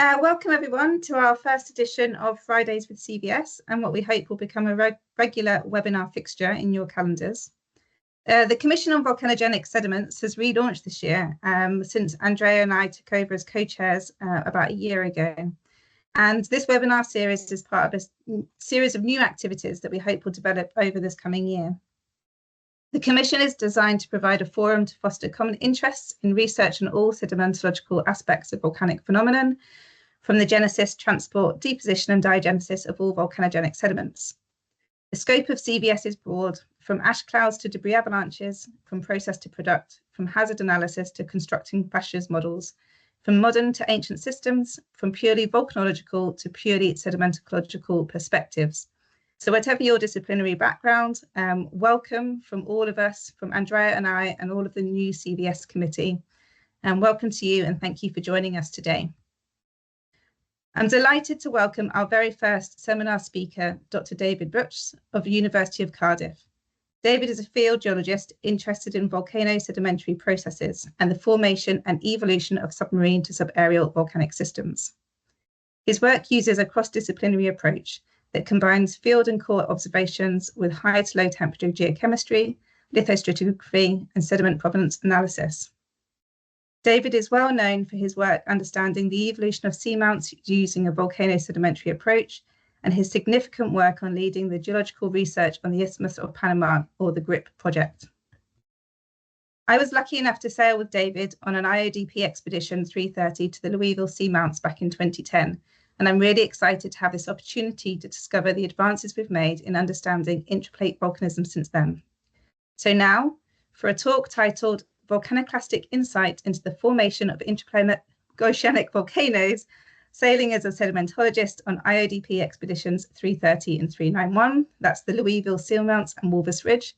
Welcome everyone to our first edition of Fridays with CVS and what we hope will become a regular webinar fixture in your calendars. The Commission on Volcanogenic Sediments has relaunched this year since Andrea and I took over as co-chairs about a year ago. And this webinar series is part of a series of new activities that we hope will develop over this coming year. The Commission is designed to provide a forum to foster common interests in research on all sedimentological aspects of volcanic phenomenon, from the genesis, transport, deposition and diagenesis of all volcanogenic sediments. The scope of CVS is broad, from ash clouds to debris avalanches, from process to product, from hazard analysis to constructing Buchs models, from modern to ancient systems, from purely volcanological to purely sedimentological perspectives. So whatever your disciplinary background, welcome from all of us, from Andrea and I and all of the new CVS committee. And welcome to you and thank you for joining us today. I'm delighted to welcome our very first seminar speaker, Dr. David Buchs of the University of Cardiff. David is a field geologist interested in volcano sedimentary processes and the formation and evolution of submarine to subaerial volcanic systems. His work uses a cross-disciplinary approach that combines field and core observations with high to low temperature geochemistry, lithostratigraphy, and sediment provenance analysis. David is well known for his work understanding the evolution of seamounts using a volcano sedimentary approach and his significant work on leading the geological research on the Isthmus of Panama, or the GRIP project. I was lucky enough to sail with David on an IODP Expedition 330 to the Louisville seamounts back in 2010, and I'm really excited to have this opportunity to discover the advances we've made in understanding intraplate volcanism since then. So now, for a talk titled Volcaniclastic Insight into the Formation of Intraplate Oceanic Volcanoes, Sailing as a Sedimentologist on IODP Expeditions 330 and 391, that's the Louisville seamounts and Walvis Ridge,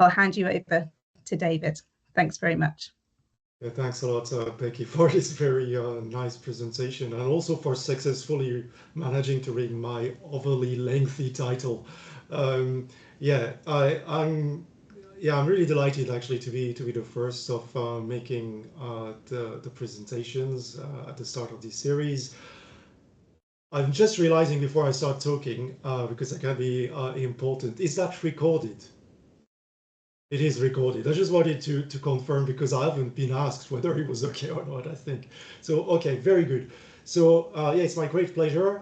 I'll hand you over to David. Thanks very much. Yeah, thanks a lot, Becky, for this very nice presentation and also for successfully managing to read my overly lengthy title. I'm really delighted actually to be the first of making the presentations at the start of this series. I'm just realizing before I start talking, because that can be important, is that recorded? It is recorded. I just wanted to confirm because I haven't been asked whether it was okay or not, I think. So, okay, very good. So, yeah, it's my great pleasure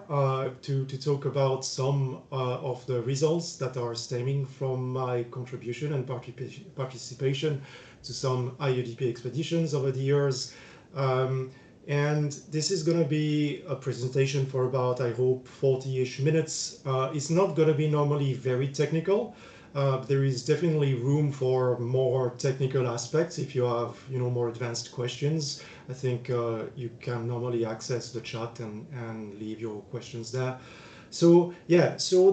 to talk about some of the results that are stemming from my contribution and participation to some IODP expeditions over the years. And this is going to be a presentation for about, I hope, 40-ish minutes. It's not going to be normally very technical. There is definitely room for more technical aspects. If you have, more advanced questions, I think you can normally access the chat and leave your questions there. So yeah, so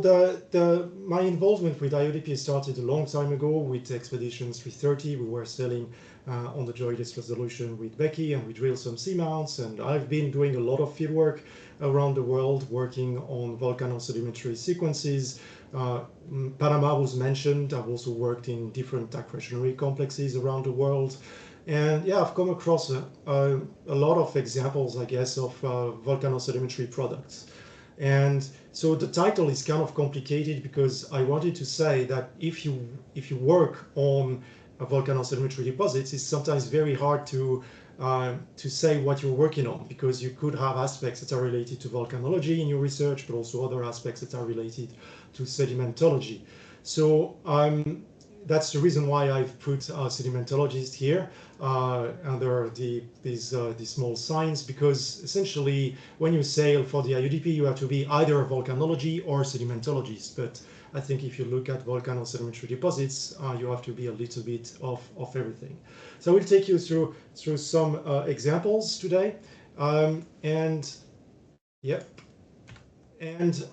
my involvement with IODP started a long time ago with Expedition 330. We were sailing on the Joyous Resolution with Becky, and we drilled some seamounts. And I've been doing a lot of fieldwork around the world, working on volcano sedimentary sequences. Panama was mentioned. I've also worked in different accretionary complexes around the world. And yeah, I've come across a lot of examples, I guess, of volcano sedimentary products. And so the title is kind of complicated because I wanted to say that if you work on volcano sedimentary deposits, it's sometimes very hard to say what you're working on, because you could have aspects that are related to volcanology in your research, but also other aspects that are related to sedimentology. So that's the reason why I've put sedimentologist here under these small signs, because essentially when you sail for the IODP, you have to be either a volcanology or sedimentologist. But I think if you look at volcano sedimentary deposits, you have to be a little bit of everything. So we'll take you through some examples today. And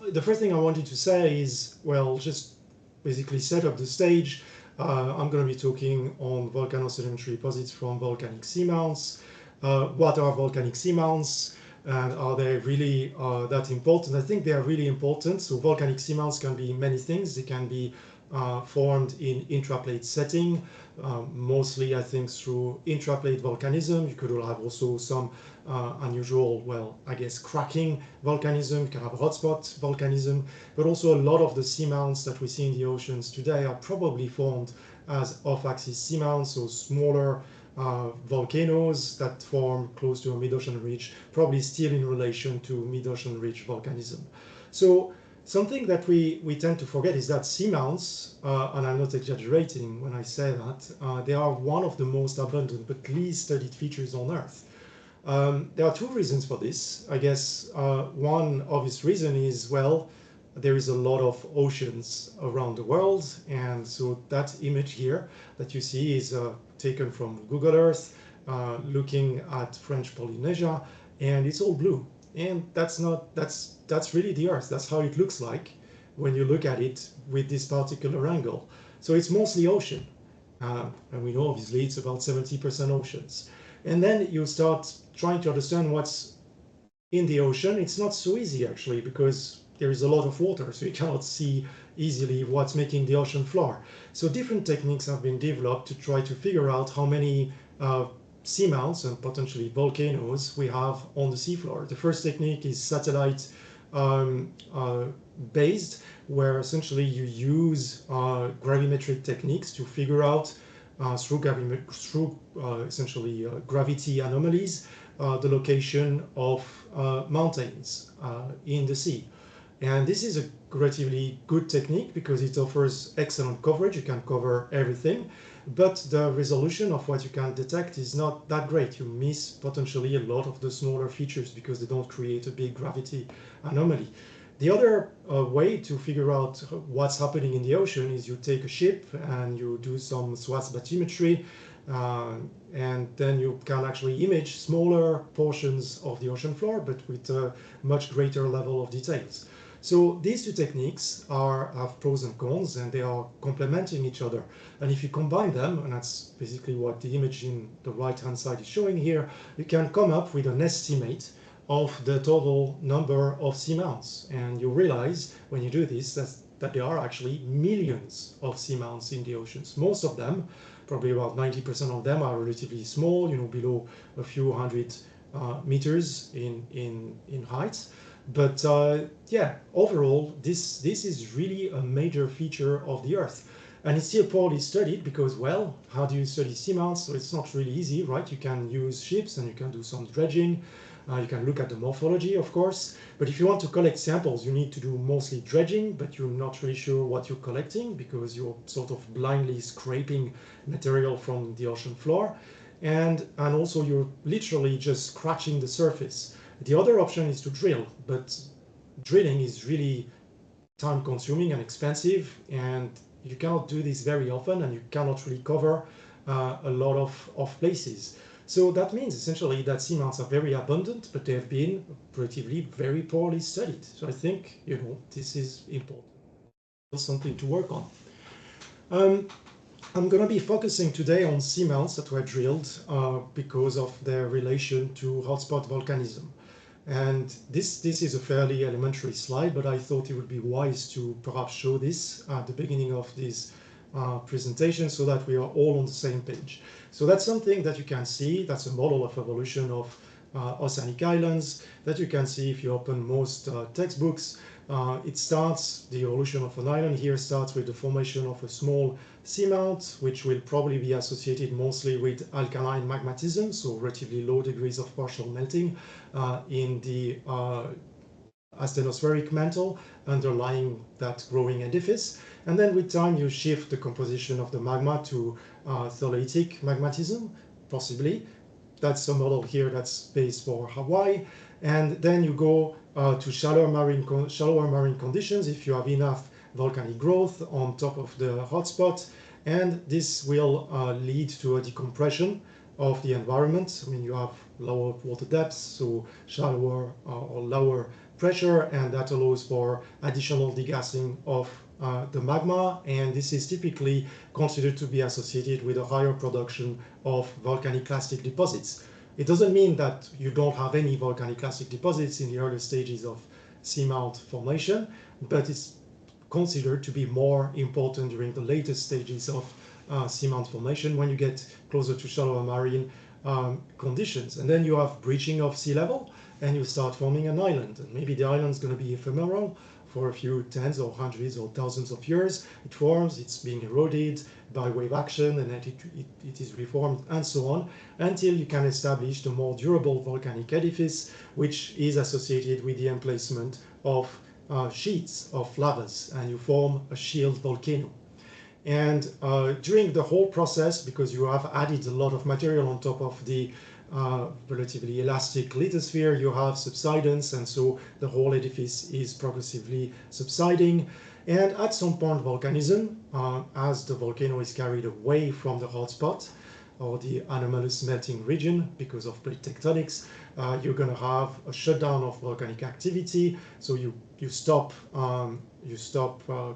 the first thing I wanted to say is, well, just basically set up the stage. I'm going to be talking on volcano sedimentary deposits from volcanic seamounts. What are volcanic seamounts? And are they really that important? I think they are really important. So volcanic seamounts can be many things. They can be formed in intraplate setting. mostly I think through intraplate volcanism. You could have also some unusual, well, I guess cracking volcanism. You can have hotspot volcanism, but also a lot of the seamounts that we see in the oceans today are probably formed as off-axis seamounts, so smaller volcanoes that form close to a mid-ocean ridge, probably still in relation to mid-ocean ridge volcanism. So something that we tend to forget is that seamounts, and I'm not exaggerating when I say that, they are one of the most abundant but least studied features on Earth. There are two reasons for this. I guess one obvious reason is, well, there is a lot of oceans around the world, and so that image here that you see is taken from Google Earth, looking at French Polynesia, and it's all blue. And that's really the Earth. That's how it looks like when you look at it with this particular angle. So it's mostly ocean, and we know obviously it's about 70% oceans. And then you start trying to understand what's in the ocean. It's not so easy actually, because there is a lot of water, so you cannot see easily what's making the ocean floor. So different techniques have been developed to try to figure out how many seamounts and potentially volcanoes we have on the seafloor. The first technique is satellite based, where essentially you use gravimetric techniques to figure out through essentially gravity anomalies the location of mountains in the sea. And this is a relatively good technique because it offers excellent coverage. You can cover everything, but the resolution of what you can detect is not that great. You miss potentially a lot of the smaller features because they don't create a big gravity anomaly. The other way to figure out what's happening in the ocean is you take a ship and you do some swath bathymetry, and then you can actually image smaller portions of the ocean floor, but with a much greater level of details. So these two techniques have pros and cons, and they are complementing each other. And if you combine them, and that's basically what the image in the right-hand side is showing here, you can come up with an estimate of the total number of seamounts. And you realize when you do this that there are actually millions of seamounts in the oceans. Most of them, probably about 90% of them, are relatively small, below a few hundred meters in height. But yeah, overall, this is really a major feature of the Earth. And it's still poorly studied because, well, how do you study seamounts? So it's not really easy, right? You can use ships and you can do some dredging. You can look at the morphology, of course. But if you want to collect samples, you need to do mostly dredging, but you're not really sure what you're collecting because you're sort of blindly scraping material from the ocean floor. And also you're literally just scratching the surface. The other option is to drill, but drilling is really time consuming and expensive, and you cannot do this very often, and you cannot really cover a lot of places. So that means essentially that seamounts are very abundant, but they have been relatively very poorly studied. So I think, this is important. Something to work on. I'm going to be focusing today on seamounts that were drilled because of their relation to hotspot volcanism. And this is a fairly elementary slide, but I thought it would be wise to perhaps show this at the beginning of this presentation so that we are all on the same page. So that's something that you can see. That's a model of evolution of oceanic islands that you can see if you open most textbooks. The evolution of an island here starts with the formation of a small seamount, which will probably be associated mostly with alkaline magmatism, so relatively low degrees of partial melting in the asthenospheric mantle underlying that growing edifice. And then with time, you shift the composition of the magma to tholeiitic magmatism, possibly. That's a model here that's based for Hawaii. And then you go to shallower marine conditions if you have enough volcanic growth on top of the hotspot. And this will lead to a decompression of the environment. I mean, you have lower water depths, so shallower or lower pressure, and that allows for additional degassing of the magma, and this is typically considered to be associated with a higher production of volcaniclastic deposits. It doesn't mean that you don't have any volcaniclastic deposits in the early stages of seamount formation, but it's considered to be more important during the later stages of seamount formation when you get closer to shallower marine conditions. And then you have breaching of sea level, and you start forming an island. And maybe the island's going to be ephemeral for a few tens or hundreds or thousands of years. It forms, it's being eroded by wave action, and then it is reformed, and so on, until you can establish the more durable volcanic edifice, which is associated with the emplacement of sheets of lavas, and you form a shield volcano. And during the whole process, because you have added a lot of material on top of the relatively elastic lithosphere, you have subsidence, and so the whole edifice is progressively subsiding. And at some point, volcanism, as the volcano is carried away from the hotspot or the anomalous melting region because of plate tectonics, you're going to have a shutdown of volcanic activity. So you stop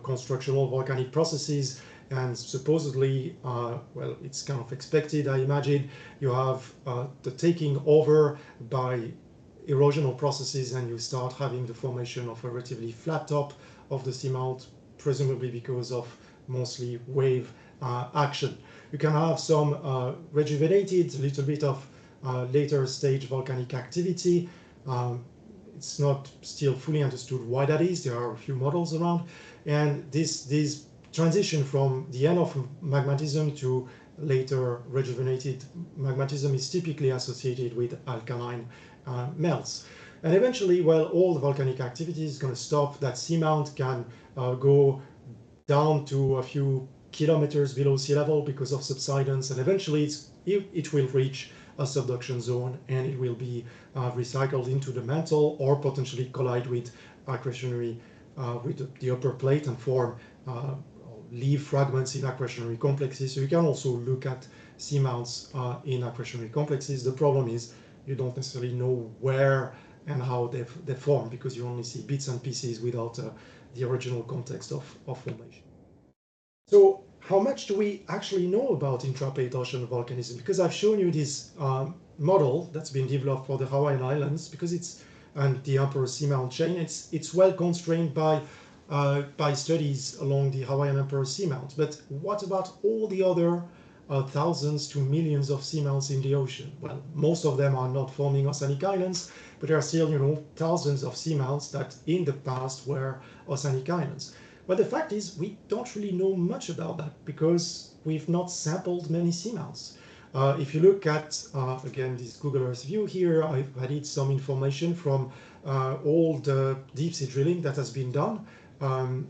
constructional volcanic processes. And supposedly, well, it's kind of expected, I imagine, you have the taking over by erosional processes, and you start having the formation of a relatively flat top of the seamount, presumably because of mostly wave action. You can have some rejuvenated, a little bit of later stage volcanic activity. It's not still fully understood why that is. There are a few models around. And this transition from the end of magmatism to later rejuvenated magmatism is typically associated with alkaline melts. And eventually, well, all the volcanic activity is going to stop. That seamount can go down to a few kilometers below sea level because of subsidence, and eventually it will reach a subduction zone, and it will be recycled into the mantle or potentially collide with accretionary with the upper plate and form leave fragments in accretionary complexes. So you can also look at seamounts in accretionary complexes. The problem is you don't necessarily know where and how they form, because you only see bits and pieces without the original context of formation. So how much do we actually know about intraplate ocean volcanism? Because I've shown you this model that's been developed for the Hawaiian Islands, because it's and the Emperor Seamount chain. It's well constrained by studies along the Hawaiian Emperor Seamount. But what about all the other thousands to millions of seamounts in the ocean? Well, most of them are not forming oceanic islands, but there are still, thousands of seamounts that in the past were oceanic islands. But the fact is, we don't really know much about that because we've not sampled many seamounts. If you look at, again, this Google Earth view here, I've added some information from all the deep sea drilling that has been done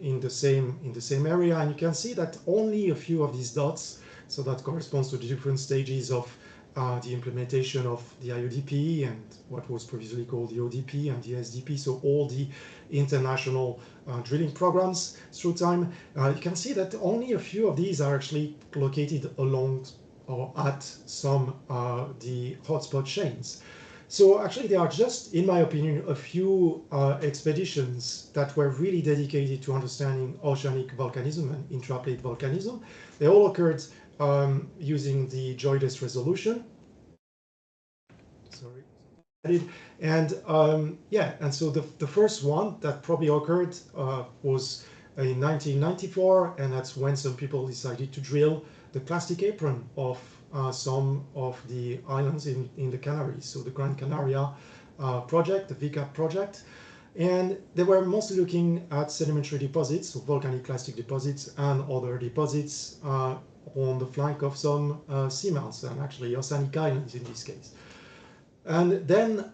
in the same area, and you can see that only a few of these dots, so that corresponds to the different stages of the implementation of the IODP and what was previously called the ODP and the SDP, so all the international drilling programs through time. You can see that only a few of these are actually located along or at some the hotspot chains. So actually there are just, in my opinion, a few expeditions that were really dedicated to understanding oceanic volcanism and intraplate volcanism. They all occurred using the JOIDES resolution. Sorry. And and so the first one that probably occurred was in 1994, and that's when some people decided to drill the clastic apron of some of the islands in the Canaries, so the Gran Canaria project, the VCAP project. And they were mostly looking at sedimentary deposits, so volcaniclastic deposits and other deposits on the flank of some seamounts, and actually oceanic islands in this case. And then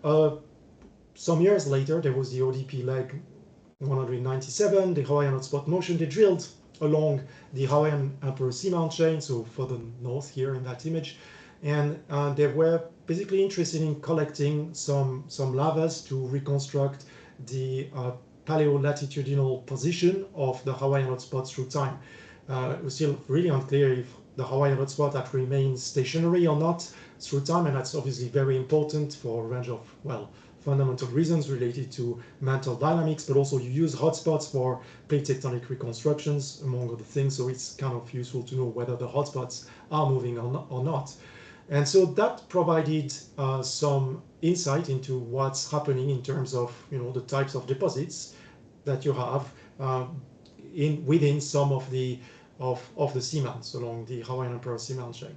some years later, there was the ODP leg 197, the Hawaiian hotspot motion. They drilled along the Hawaiian Emperor Seamount chain, so further north here in that image. And they were basically interested in collecting some lavas to reconstruct the paleolatitudinal position of the Hawaiian hotspot through time. It was still really unclear if the Hawaiian hotspot had remained stationary or not through time, and that's obviously very important for a range of, well, fundamental reasons related to mantle dynamics, but also you use hotspots for plate tectonic reconstructions, among other things, so it's kind of useful to know whether the hotspots are moving or not. And so that provided some insight into what's happening in terms of, the types of deposits that you have within some of the of the seamounts along the Hawaiian Emperor seamount chain.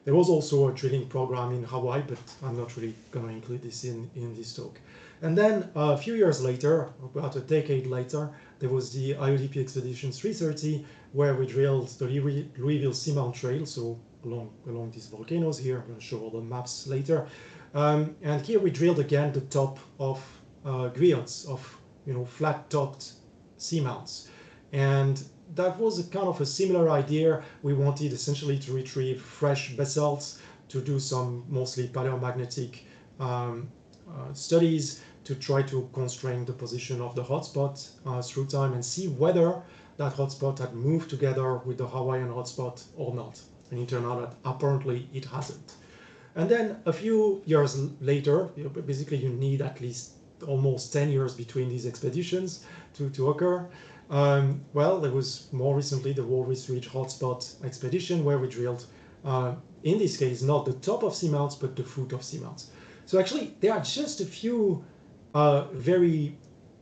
There was also a drilling program in Hawaii, but I'm not really going to include this in this talk. And then a few years later, about a decade later, there was the IODP Expeditions 330, where we drilled the Louisville Seamount Trail, so along these volcanoes here. I'm going to show all the maps later. And here we drilled again the top of griots, of flat-topped seamounts. And that was a kind of a similar idea. We wanted essentially to retrieve fresh basalts, to do some mostly paleomagnetic studies, to try to constrain the position of the hotspot through time and see whether that hotspot had moved together with the Hawaiian hotspot or not. And it turned out that apparently it hasn't. And then a few years later, basically you need at least almost 10 years between these expeditions to occur. Well, there was more recently the Walvis Ridge hotspot expedition, where we drilled, in this case, not the top of seamounts, but the foot of seamounts. So actually, there are just a few very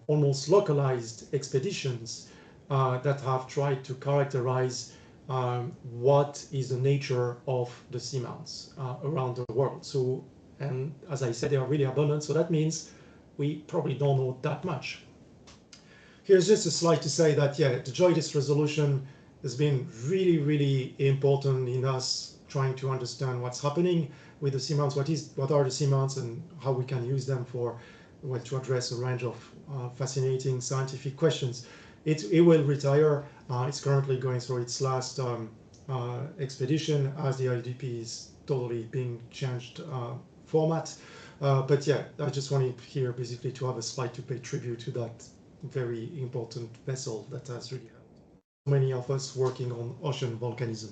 almost localized expeditions that have tried to characterize what is the nature of the seamounts around the world. So, and as I said, they are really abundant, so that means we probably don't know that much. Here's just a slide to say that, yeah, the JOIDIS resolution has been really, really important in us trying to understand what's happening with the seamounts, what are the seamounts, and how we can use them for, well, to address a range of fascinating scientific questions. It will retire. It's currently going through its last expedition, as the IODP is totally being changed format. But yeah, I just wanted here basically to have a slide to pay tribute to that very important vessel that has really helped many of us working on ocean volcanism.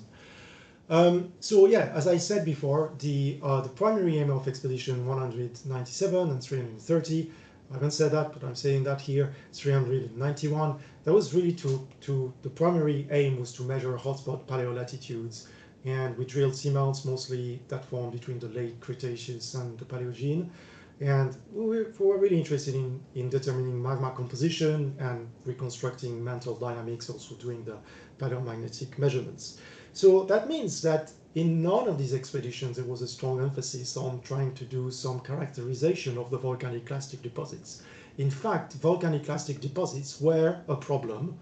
So yeah, as I said before, the primary aim of expedition 197 and 330, I haven't said that, but I'm saying that here, 391, that was really the primary aim was to measure hotspot paleolatitudes. And we drilled seamounts mostly that formed between the late Cretaceous and the Paleogene. And we were really interested in determining magma composition and reconstructing mantle dynamics, also doing the paleomagnetic measurements. So that means that in none of these expeditions there was a strong emphasis on trying to do some characterization of the volcaniclastic deposits. In fact, volcaniclastic deposits were a problem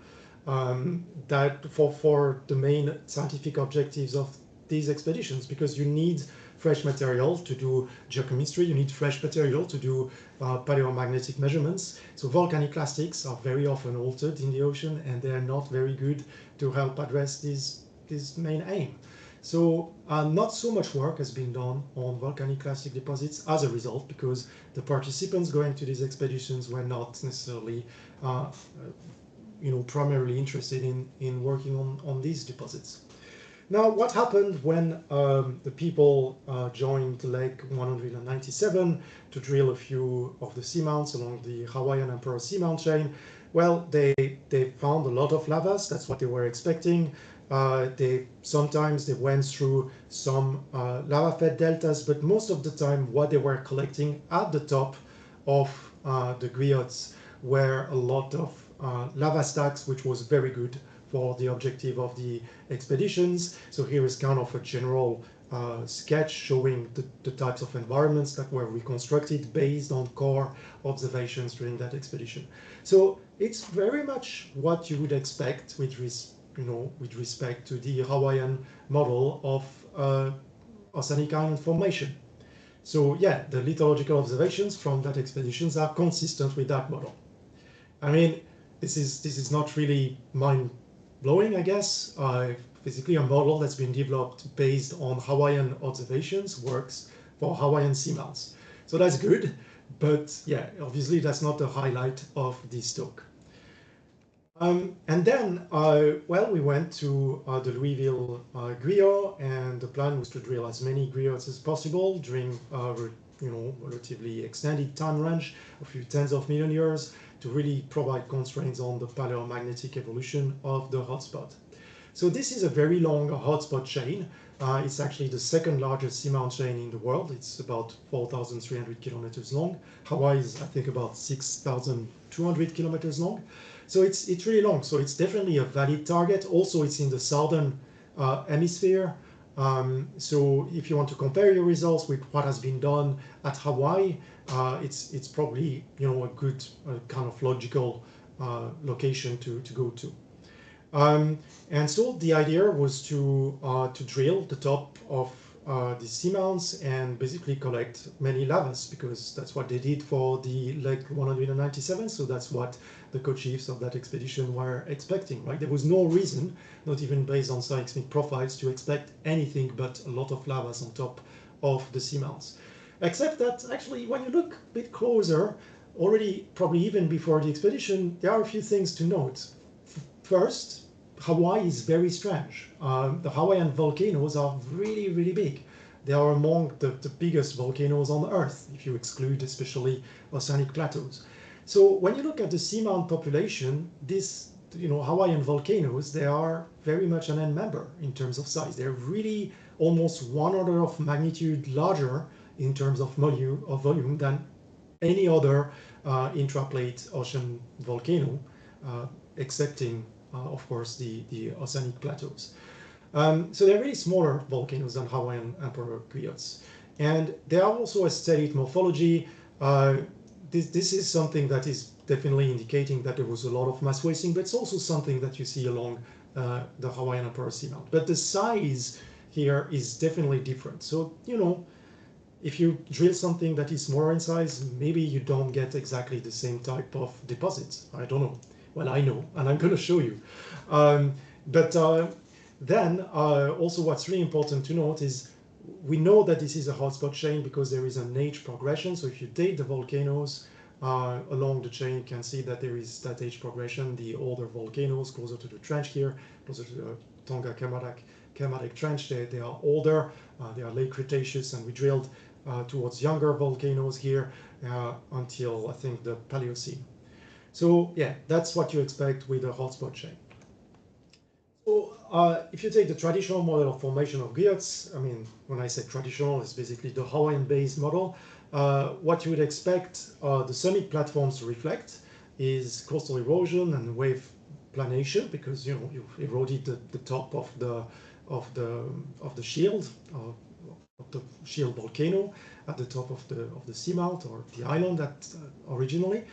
that for the main scientific objectives of these expeditions, because you need fresh material to do geochemistry, you need fresh material to do paleomagnetic measurements. So volcaniclastics are very often altered in the ocean, and they are not very good to help address this main aim. So not so much work has been done on volcaniclastic deposits as a result, because the participants going to these expeditions were not necessarily primarily interested in working on these deposits. Now, what happened when the people joined leg 197 to drill a few of the seamounts along the Hawaiian Emperor seamount chain? Well, they found a lot of lavas. That's what they were expecting. Sometimes they went through some lava-fed deltas, but most of the time what they were collecting at the top of the griots were a lot of lava stacks, which was very good for the objective of the expeditions. So here is kind of a general sketch showing the types of environments that were reconstructed based on core observations during that expedition. So it's very much what you would expect with respect to the Hawaiian model of oceanic island formation. So yeah, the lithological observations from that expeditions are consistent with that model. I mean, this is not really mind-blowing, I guess. Basically, a model that's been developed based on Hawaiian observations works for Hawaiian seamounts. So that's good, but yeah, obviously that's not the highlight of this talk. And then, well, we went to the Louisville griot, and the plan was to drill as many griots as possible during relatively extended time range, a few tens of million years, to really provide constraints on the paleomagnetic evolution of the hotspot. So this is a very long hotspot chain. It's actually the second largest seamount chain in the world. It's about 4,300 kilometers long. Hawaii is, I think, about 6,200 kilometers long. So it's really long. So it's definitely a valid target. Also, it's in the southern hemisphere. So if you want to compare your results with what has been done at Hawaii, it's probably a good kind of logical location to go to. And so the idea was to drill the top of the seamounts and basically collect many lavas, because that's what they did for the leg 197. So that's what the co-chiefs of that expedition were expecting, right? There was no reason, not even based on seismic profiles, to expect anything but a lot of lavas on top of the seamounts. Except that actually, when you look a bit closer, already probably even before the expedition, there are a few things to note. First, Hawaii is very strange. The Hawaiian volcanoes are really, really big. They are among the biggest volcanoes on Earth, if you exclude especially oceanic plateaus. So when you look at the seamount population, this, Hawaiian volcanoes, they are very much an end member in terms of size. They're really almost one order of magnitude larger in terms of volume than any other intraplate ocean volcano, excepting of course, the oceanic plateaus. So they're really smaller volcanoes than Hawaiian Emperor Buchs. And they are also a steady morphology. This is something that is definitely indicating that there was a lot of mass wasting, but it's also something that you see along the Hawaiian Emperor Seamount. But the size here is definitely different. So, if you drill something that is smaller in size, maybe you don't get exactly the same type of deposits. I don't know. Well, I know, and I'm going to show you. Then also what's really important to note is we know that this is a hotspot chain because there is an age progression. So if you date the volcanoes along the chain, you can see that there is that age progression. The older volcanoes closer to the trench here, closer to the Tonga Kermadec Trench, they are older. They are late Cretaceous, and we drilled towards younger volcanoes here until I think the Paleocene. So yeah, that's what you expect with a hotspot chain. So if you take the traditional model of formation of Buchs, I mean, when I say traditional, it's basically the Hawaiian-based model. What you would expect the summit platforms to reflect is coastal erosion and wave planation, because you've eroded the top of the shield of the shield volcano at the top of the seamount or the island originally.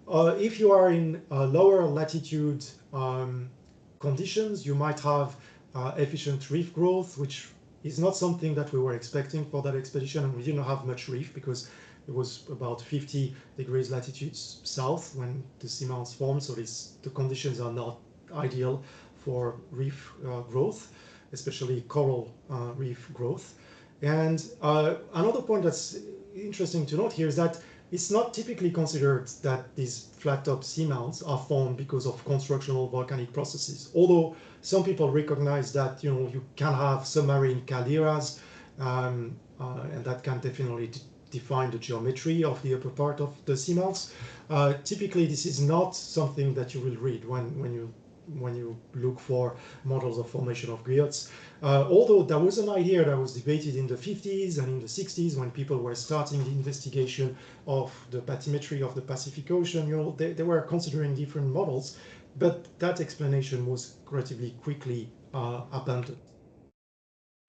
If you are in lower latitude conditions, you might have efficient reef growth, which is not something that we were expecting for that expedition, and we didn't have much reef because it was about 50 degrees latitude south when the seamounts formed, so the conditions are not ideal for reef growth, especially coral reef growth. And another point that's interesting to note here is that it's not typically considered that these flat-top seamounts are formed because of constructional volcanic processes. Although some people recognize that you can have submarine calderas, and that can definitely define the geometry of the upper part of the seamounts. Typically, this is not something that you will read when you look for models of formation of griots. Although there was an idea that was debated in the 50s and in the 60s when people were starting the investigation of the bathymetry of the Pacific Ocean, they were considering different models, but that explanation was relatively quickly abandoned.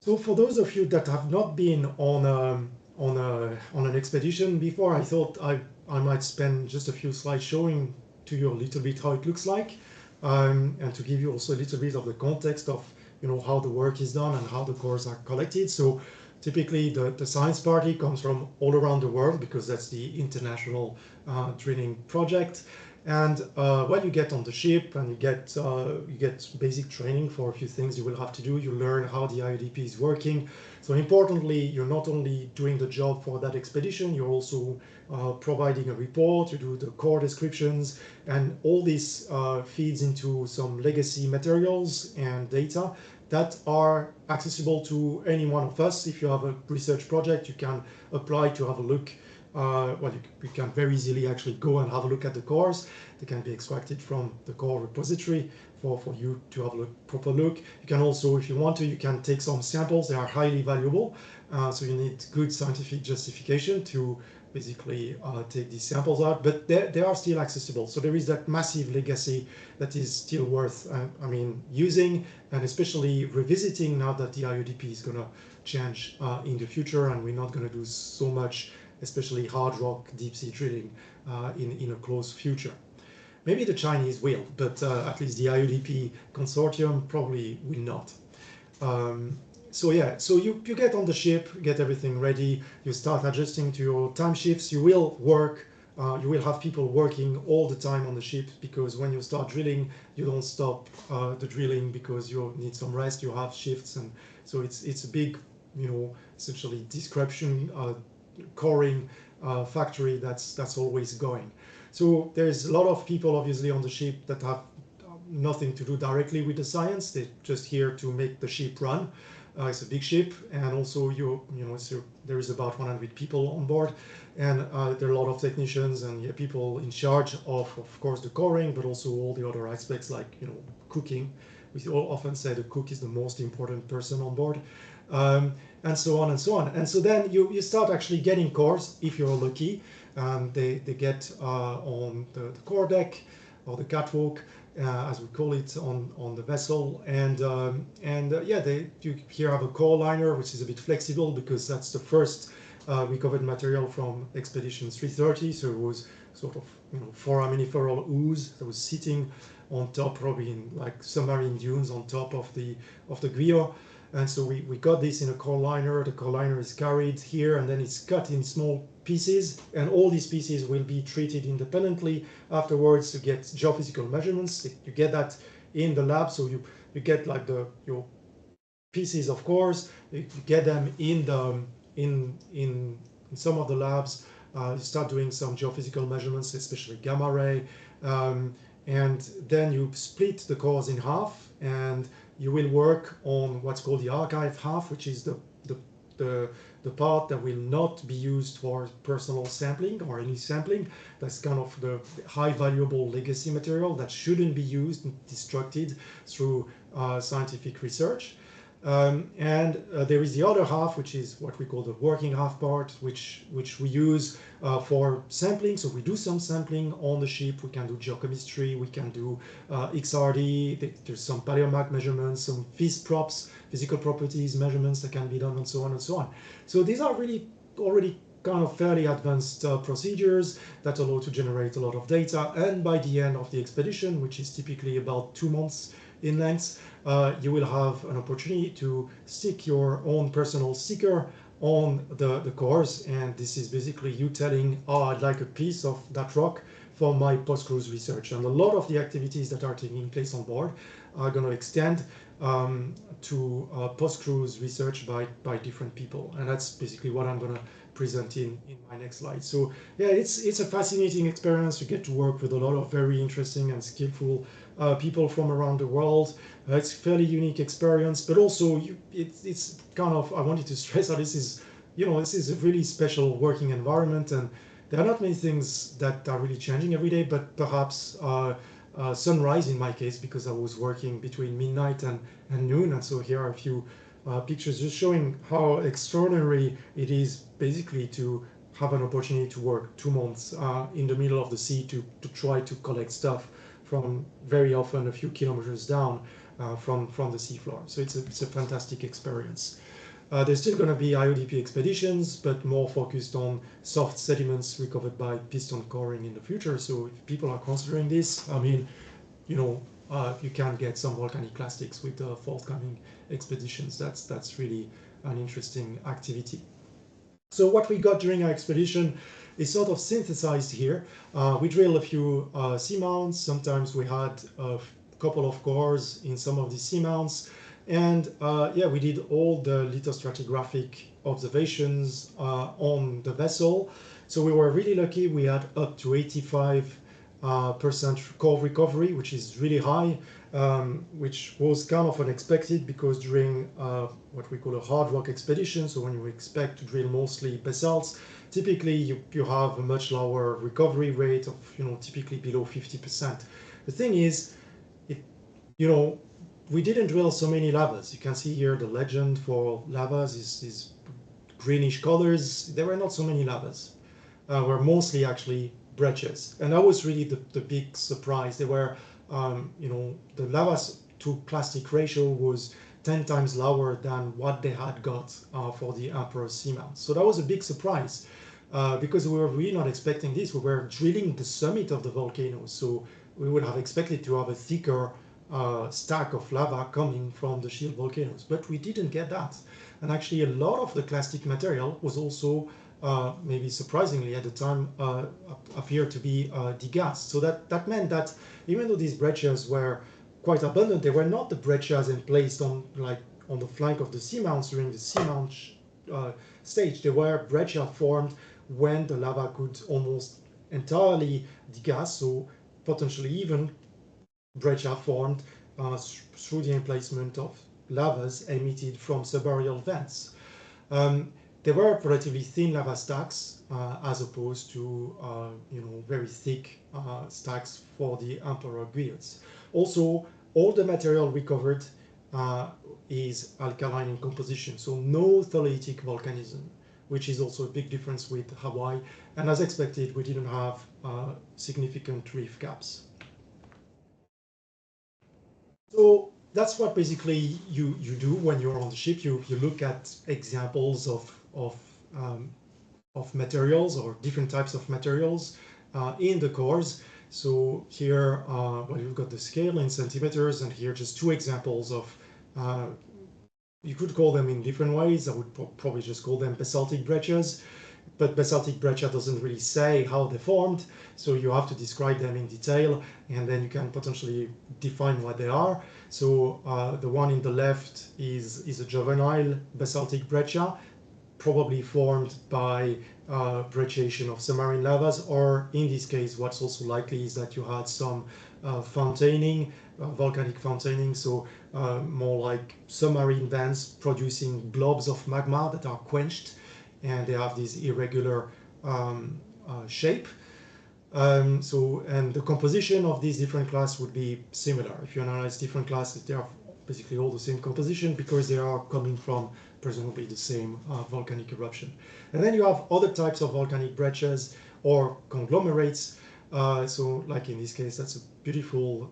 So for those of you that have not been on an expedition before, I thought I might spend just a few slides showing to you a little bit how it looks like. And to give you also a little bit of the context of how the work is done and how the cores are collected. So typically the science party comes from all around the world because that's the international drilling project. And when you get on the ship and you get basic training for a few things you will have to do. You learn how the IODP is working. So importantly, you're not only doing the job for that expedition, you're also providing a report. You do the core descriptions, and all this feeds into some legacy materials and data that are accessible to any one of us. If you have a research project, you can apply to have a look well, you can very easily actually go and have a look at the cores. They can be extracted from the core repository for you to have a proper look. You can also, if you want to, you can take some samples. They are highly valuable. So you need good scientific justification to basically take these samples out, but they are still accessible. So there is that massive legacy that is still worth, using, and especially revisiting now that the IODP is going to change in the future, and we're not going to do so much, especially hard rock deep sea drilling in a close future. Maybe the Chinese will, but at least the IODP consortium probably will not. So yeah, so you get on the ship, get everything ready, you start adjusting to your time shifts. You will work, you will have people working all the time on the ship, because when you start drilling, you don't stop the drilling because you need some rest. You have shifts, and so it's a big, essentially description, coring factory that's always going. So there's a lot of people obviously on the ship that have nothing to do directly with the science. They're just here to make the ship run. It's a big ship, and also so there is about 100 people on board, and there are a lot of technicians and people in charge of course, the coring, but also all the other aspects like cooking. We often say the cook is the most important person on board, and so on and so on. And so then you start actually getting cores if you're lucky. They get on the core deck or the catwalk, as we call it on the vessel, and you here have a core liner, which is a bit flexible because that's the first recovered material from Expedition 330. So it was sort of foraminiferal ooze that was sitting on top, probably in like submarine dunes on top of the Guio. And so we got this in a core liner. The core liner is carried here, and then it's cut in small pieces, and all these pieces will be treated independently afterwards to get geophysical measurements. You get that in the lab, so you get like your pieces of cores. You get them in some of the labs. You start doing some geophysical measurements, especially gamma ray, and then you split the cores in half, and you will work on what's called the archive half, which is the part that will not be used for personal sampling or any sampling. That's kind of the high valuable legacy material that shouldn't be used and destructed through scientific research. And there is the other half, which is what we call the working half part, which we use for sampling. So we do some sampling on the ship. We can do geochemistry, we can do XRD, there's some paleomag measurements, some phys props, physical properties measurements that can be done, and so on and so on. So these are really already kind of fairly advanced procedures that allow to generate a lot of data. And by the end of the expedition, which is typically about 2 months in length, you will have an opportunity to stick your own personal sticker on the cores, and this is basically you telling, I'd like a piece of that rock for my post-cruise research. And a lot of the activities that are taking place on board are going to extend to post-cruise research by different people, and that's basically what I'm going to present in my next slide. So yeah, it's a fascinating experience. You get to work with a lot of very interesting and skillful people from around the world. It's a fairly unique experience, but also it's kind of, I wanted to stress that this is a really special working environment, and there are not many things that are really changing every day, but perhaps sunrise in my case, because I was working between midnight and noon. And so here are a few pictures just showing how extraordinary it is basically to have an opportunity to work 2 months in the middle of the sea to try to collect stuff from very often a few kilometers down from the seafloor. So it's a fantastic experience. There's still going to be IODP expeditions, but more focused on soft sediments recovered by piston coring in the future. So if people are considering this, I mean, you can get some volcaniclastics with the forthcoming expeditions. That's really an interesting activity. So what we got during our expedition is sort of synthesized here. We drilled a few seamounts. Sometimes we had a couple of cores in some of the seamounts. And we did all the lithostratigraphic observations on the vessel. So we were really lucky. We had up to 85 percent core recovery, which is really high, which was kind of unexpected because during what we call a hard rock expedition, so when you expect to drill mostly basalts, typically you have a much lower recovery rate of, typically below 50%. The thing is, we didn't drill so many lavas. You can see here the legend for lavas is greenish colors. There were not so many lavas. Were mostly actually breccias, and that was really the big surprise. They were, the lavas to clastic ratio was 10 times lower than what they had got for the Emperor's seamounts. So that was a big surprise because we were really not expecting this. We were drilling the summit of the volcano, so we would have expected to have a thicker stack of lava coming from the shield volcanoes, but we didn't get that. And actually, a lot of the clastic material was also maybe surprisingly at the time appeared to be degassed. So that meant that even though these breccias were quite abundant, they were not the breccias placed on the flank of the seamounts during the seamount stage. They were breccia formed when the lava could almost entirely degas, so potentially even breccia formed through the emplacement of lavas emitted from subaerial vents. They were relatively thin lava stacks as opposed to very thick stacks for the Emperor Guilds. Also, all the material recovered is alkaline in composition, so no tholeiitic volcanism, which is also a big difference with Hawaii. And as expected, we didn't have significant reef gaps. So that's what basically you do when you're on the ship. You look at examples of materials or different types of materials in the cores. So here, you've got the scale in centimeters, and here just two examples of, you could call them in different ways. I would probably just call them basaltic breccias, but basaltic breccia doesn't really say how they formed, so you have to describe them in detail, and then you can potentially define what they are. So the one in the left is a juvenile basaltic breccia, probably formed by brecciation of submarine lavas, or in this case, what's also likely is that you had some fontaining, volcanic fontaining, so more like submarine vents producing globs of magma that are quenched, and they have this irregular shape. And the composition of these different classes would be similar. If you analyze different classes, they are basically all the same composition because they are coming from presumably the same volcanic eruption. And then you have other types of volcanic breccias or conglomerates. So like in this case, that's a beautiful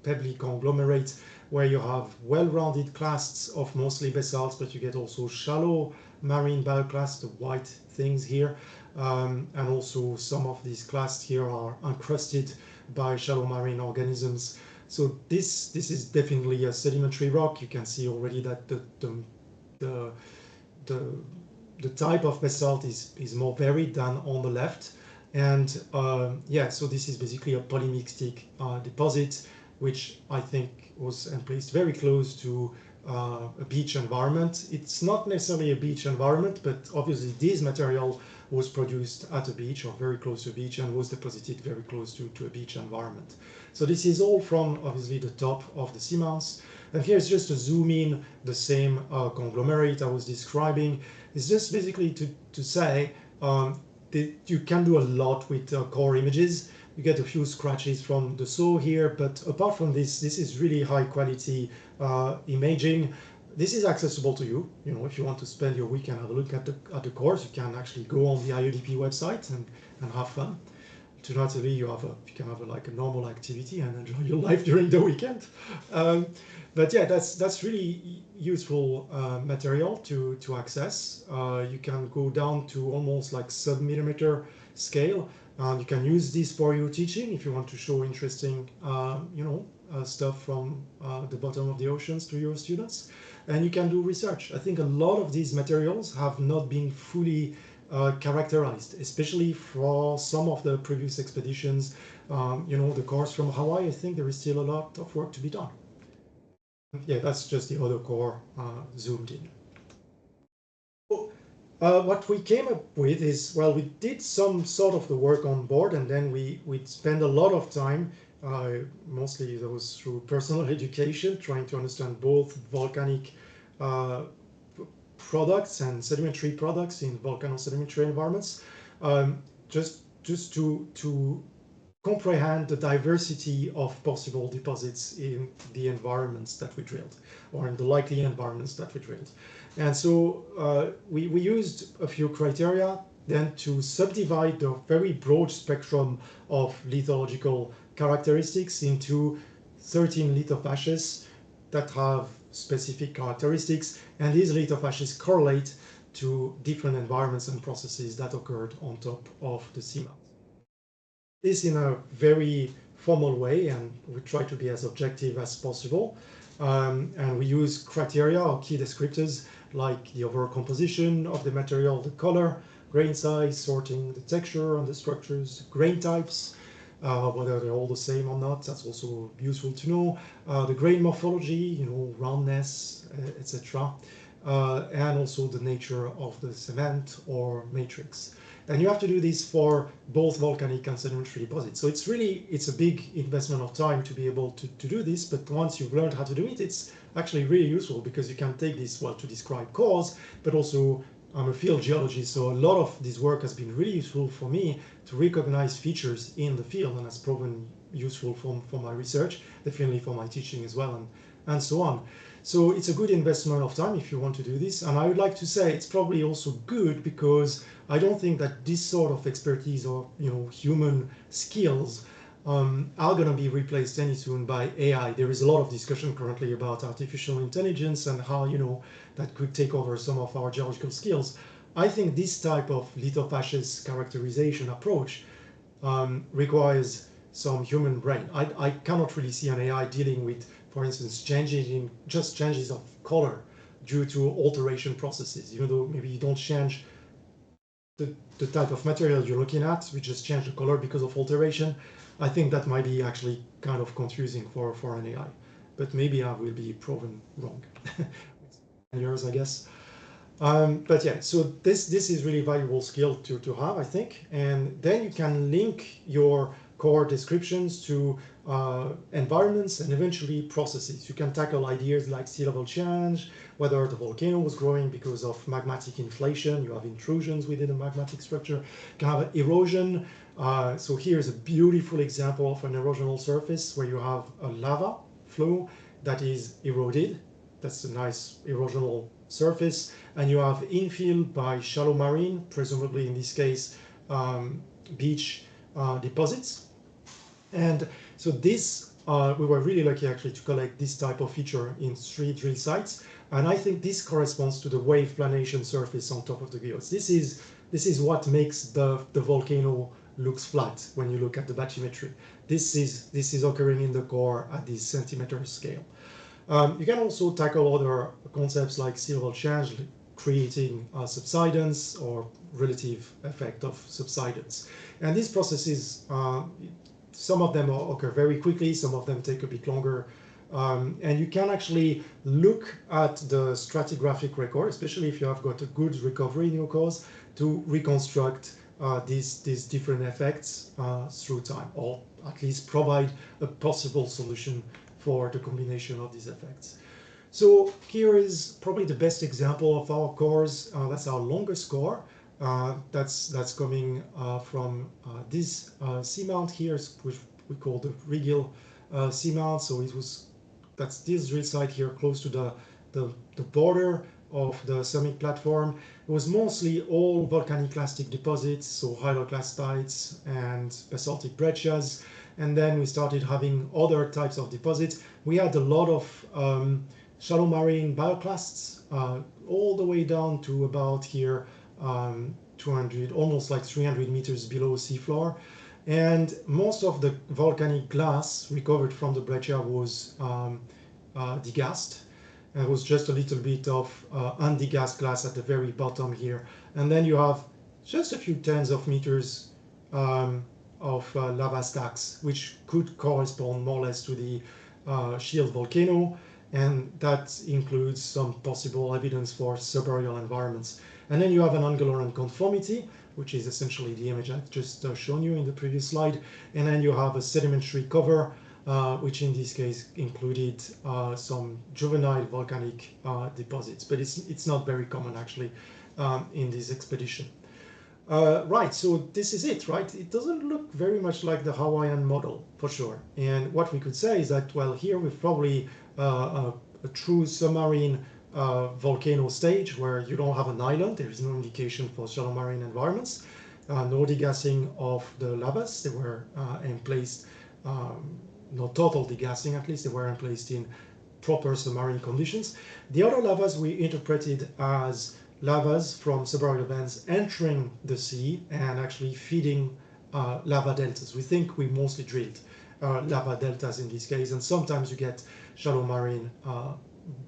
pebbly conglomerate where you have well-rounded clasts of mostly basalts, but you get also shallow marine bioclasts, the white things here. And also some of these clasts here are encrusted by shallow marine organisms. So this is definitely a sedimentary rock. You can see already that the type of basalt is more varied than on the left. And so this is basically a polymixtic deposit, which I think was placed very close to a beach environment. It's not necessarily a beach environment, but obviously this material was produced at a beach or very close to a beach and was deposited very close to a beach environment. So this is all from obviously the top of the seamounts. And here's just to zoom in the same conglomerate I was describing. It's just basically to say that you can do a lot with core images. You get a few scratches from the saw here, but apart from this is really high quality imaging. This is accessible to you. If you want to spend your weekend, have a look at the cores, you can actually go on the IODP website and have fun. Alternatively, you can have a normal activity and enjoy your life during the weekend. But yeah, that's really useful material to access. You can go down to almost like sub-millimeter scale. You can use this for your teaching if you want to show interesting, stuff from the bottom of the oceans to your students. And you can do research. I think a lot of these materials have not been fully characterized, especially for some of the previous expeditions. The cores from Hawaii, I think there is still a lot of work to be done. Yeah, that's just the other core zoomed in. What we came up with is, well, we did some sort of the work on board, and then we'd spend a lot of time, mostly that was through personal education, trying to understand both volcanic products and sedimentary products in volcano sedimentary environments, just to comprehend the diversity of possible deposits in the environments that we drilled, or in the likely environments that we drilled. And so we used a few criteria then to subdivide the very broad spectrum of lithological characteristics into 13 lithophases that have specific characteristics, and these lithophases correlate to different environments and processes that occurred on top of the seamount. This in a very formal way, and we try to be as objective as possible. And we use criteria or key descriptors like the overall composition of the material, the color, grain size, sorting, the texture and the structures, grain types, whether they're all the same or not. That's also useful to know. The grain morphology, roundness, etc. And also the nature of the cement or matrix. And you have to do this for both volcanic and sedimentary deposits. So it's a big investment of time to be able to do this, but once you've learned how to do it, it's actually really useful because you can take this, well, to describe cores, but also I'm a field geologist, so a lot of this work has been really useful for me to recognize features in the field, and has proven useful for my research, definitely for my teaching as well, and so on. So it's a good investment of time if you want to do this. And I would like to say it's probably also good because I don't think that this sort of expertise or human skills are going to be replaced any soon by AI. There is a lot of discussion currently about artificial intelligence and how that could take over some of our geological skills. I think this type of lithophases characterization approach requires some human brain. I cannot really see an AI dealing with, for instance, changes of color due to alteration processes. Even though maybe you don't change the type of material you're looking at, we just change the color because of alteration. I think that might be actually kind of confusing for an AI, but maybe I will be proven wrong. Years, I guess. But yeah, so this is really valuable skill to have, I think. And then you can link your core descriptions to environments and eventually processes. You can tackle ideas like sea level change, whether the volcano was growing because of magmatic inflation, you have intrusions within a magmatic structure, you can have erosion. So here's a beautiful example of an erosional surface where you have a lava flow that is eroded. That's a nice erosional surface. And you have infill by shallow marine, presumably in this case, beach deposits. And so this, we were really lucky actually to collect this type of feature in 3 drill sites. And I think this corresponds to the wave planation surface on top of the geodes. This is what makes the volcano looks flat when you look at the bathymetry. This is occurring in the core at this centimeter scale. You can also tackle other concepts like sea level change, creating subsidence or relative effect of subsidence. And these processes, some of them occur very quickly, some of them take a bit longer. And you can actually look at the stratigraphic record, especially if you have got a good recovery in your cores, to reconstruct these different effects through time, or at least provide a possible solution for the combination of these effects. So here is probably the best example of our cores. That's our longest core. That's coming from this seamount here, which we call the Rigil seamount. So that's this drill site here close to the border of the summit platform. It was mostly all volcaniclastic deposits, so hyaloclastites and basaltic breccias. And then we started having other types of deposits. We had a lot of shallow marine bioclasts, all the way down to about here, 200, almost like 300 meters below seafloor. And most of the volcanic glass recovered from the breccia was degassed. And it was just a little bit of undegassed glass at the very bottom here. And then you have just a few tens of meters of lava stacks, which could correspond more or less to the shield volcano, and that includes some possible evidence for subaerial environments. And then you have an angular unconformity, which is essentially the image I've just shown you in the previous slide. And then you have a sedimentary cover, which in this case included some juvenile volcanic deposits, but it's not very common actually in this expedition. Right, so this is it, right? It doesn't look very much like the Hawaiian model, for sure. And what we could say is that, well, here we've probably a true submarine volcano stage where you don't have an island. There is no indication for shallow marine environments. No degassing of the lavas. They were emplaced, not total degassing at least, they were emplaced in proper submarine conditions. The other lavas we interpreted as lavas from subaerial vents entering the sea and actually feeding lava deltas. We think we mostly drilled lava deltas in this case, and sometimes you get shallow marine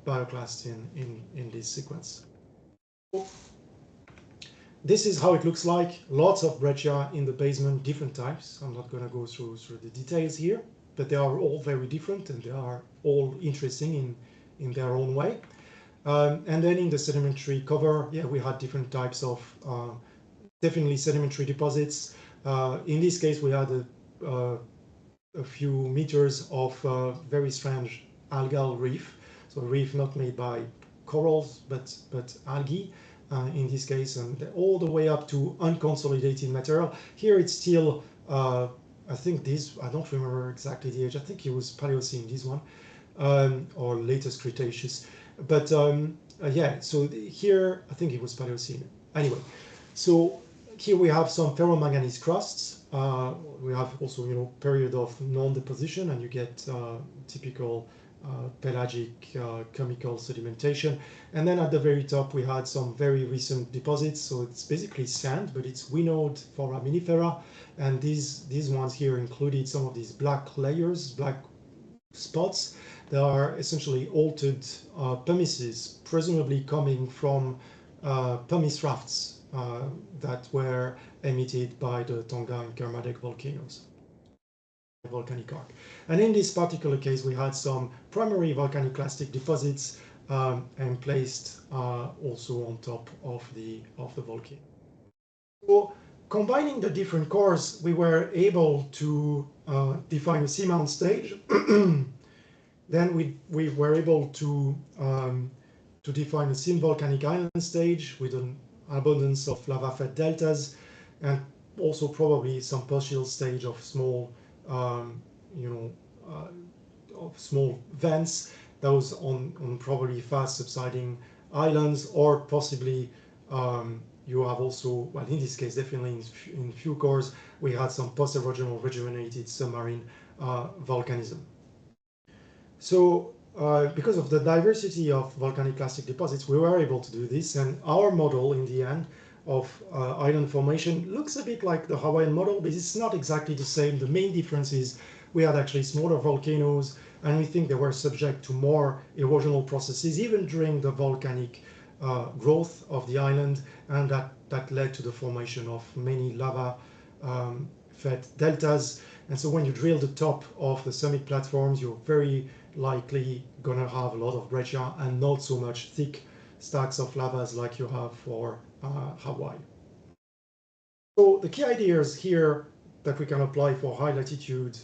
bioclast in this sequence. This is how it looks like. Lots of breccia in the basement, different types. I'm not going to go through the details here, but they are all very different and they are all interesting in their own way. And then in the sedimentary cover, yeah, we had different types of definitely sedimentary deposits. In this case, we had a few meters of very strange algal reef. So a reef not made by corals, but algae in this case, and all the way up to unconsolidated material. Here it's still, I think this, I don't remember exactly the age. I think it was Paleocene, this one, or latest Cretaceous. But yeah, so here, I think it was Paleocene. Anyway, so here we have some ferromanganese crusts. We have also, period of non-deposition, and you get typical pelagic chemical sedimentation. And then at the very top, we had some very recent deposits. So it's basically sand, but it's winnowed foraminifera. And these ones here included some of these black layers, black spots. They are essentially altered pumices, presumably coming from pumice rafts that were emitted by the Tonga and Kermadec volcanoes. Volcanic arc. And in this particular case, we had some primary volcaniclastic deposits and placed also on top of the volcano. So combining the different cores, we were able to define a seamount stage. Then we were able to define a volcanic island stage with an abundance of lava-fed deltas, and also probably some partial stage of small, of small vents, those on probably fast subsiding islands, or possibly you have also, well, in this case, definitely in few cores, we had some post-erosional rejuvenated submarine volcanism. So because of the diversity of volcaniclastic deposits, we were able to do this, and our model in the end of island formation looks a bit like the Hawaiian model, but it's not exactly the same. The main difference is we had actually smaller volcanoes, and we think they were subject to more erosional processes even during the volcanic growth of the island, and that led to the formation of many lava fed deltas. And so when you drill the top of the summit platforms, you're very likely gonna have a lot of breccia and not so much thick stacks of lavas like you have for Hawaii. So the key ideas here that we can apply for high latitude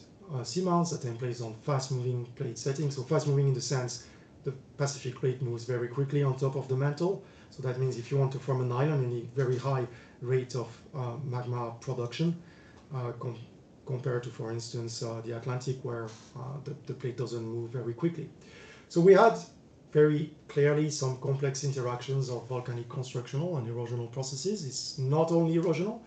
seamounts that are placed on fast moving plate settings. So fast moving in the sense the Pacific plate moves very quickly on top of the mantle. So that means if you want to form an island, you need very high rate of magma production compared to, for instance, the Atlantic, where the plate doesn't move very quickly. So we had very clearly some complex interactions of volcanic constructional and erosional processes. It's not only erosional.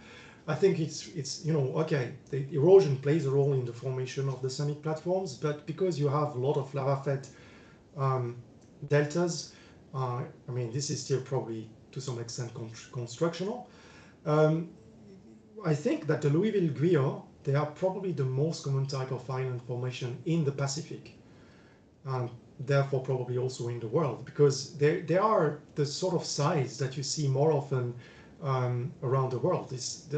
I think it's okay, the erosion plays a role in the formation of the summit platforms, but because you have a lot of lava-fed deltas, I mean, this is still probably to some extent constructional. I think that the Louisville Guillot, they are probably the most common type of island formation in the Pacific, and therefore probably also in the world, because they are the sort of size that you see more often around the world.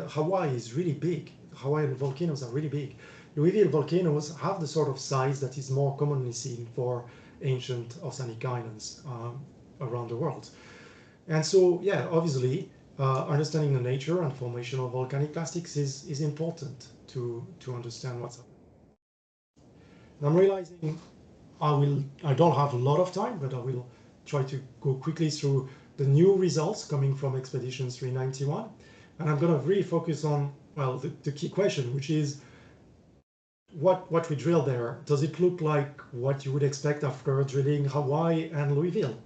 Hawaii is really big. Hawaiian volcanoes are really big. Louisville volcanoes have the sort of size that is more commonly seen for ancient oceanic islands around the world. And so, yeah, obviously, understanding the nature and formation of volcanic plastics is important to understand what's happening. And I'm realizing I don't have a lot of time, but I will try to go quickly through the new results coming from Expeditions 391. And I'm going to really focus on, well, the key question, which is what we drilled there. Does it look like what you would expect after drilling Hawaii and Louisville?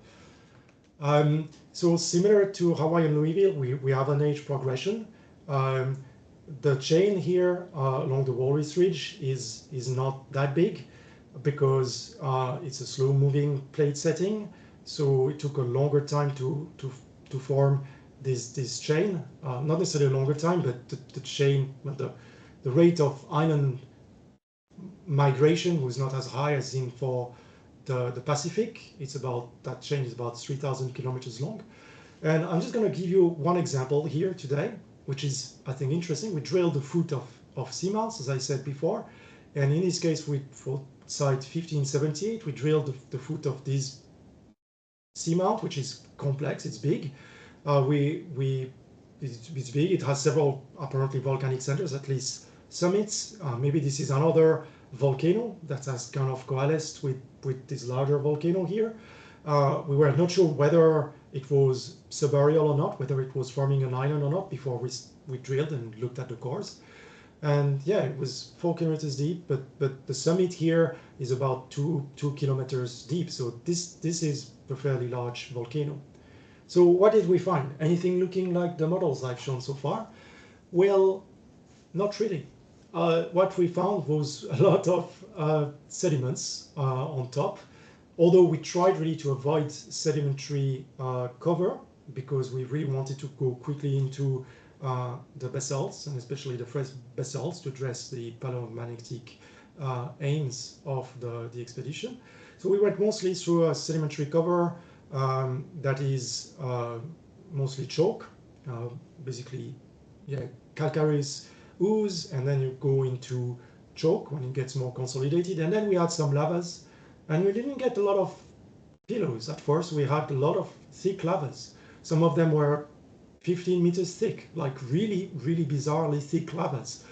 So similar to Hawaii and Louisville, we have an age progression. The chain here along the Walvis Ridge is not that big because it's a slow-moving plate setting. So it took a longer time to form this chain. Not necessarily a longer time, but the chain, the rate of island migration was not as high as in for the Pacific. That chain is about 3,000 kilometers long. And I'm just going to give you one example here today, which is, I think, interesting. We drilled the foot of seamounts, as I said before. And in this case, for site 1578, we drilled the foot of this seamount, which is complex, it's big. It's big, it has several apparently volcanic centers, at least summits. Maybe this is another volcano that has kind of coalesced with this larger volcano here. We were not sure whether it was subaerial or not, whether it was forming an island or not before we drilled and looked at the cores. And yeah, it was 4 kilometers deep, but the summit here is about two kilometers deep. So this is a fairly large volcano. So what did we find? Anything looking like the models I've shown so far? Well, not really. What we found was a lot of sediments on top, although we tried really to avoid sedimentary cover because we really wanted to go quickly into the basalts, and especially the fresh basalts, to address the paleomagnetic aims of the expedition. So we went mostly through a sedimentary cover that is mostly chalk, basically, yeah, calcareous ooze, and then you go into chalk when it gets more consolidated. And then we had some lavas, and we didn't get a lot of pillows at first. We had a lot of thick lavas. Some of them were 15 meters thick, like really, really bizarrely thick lavas.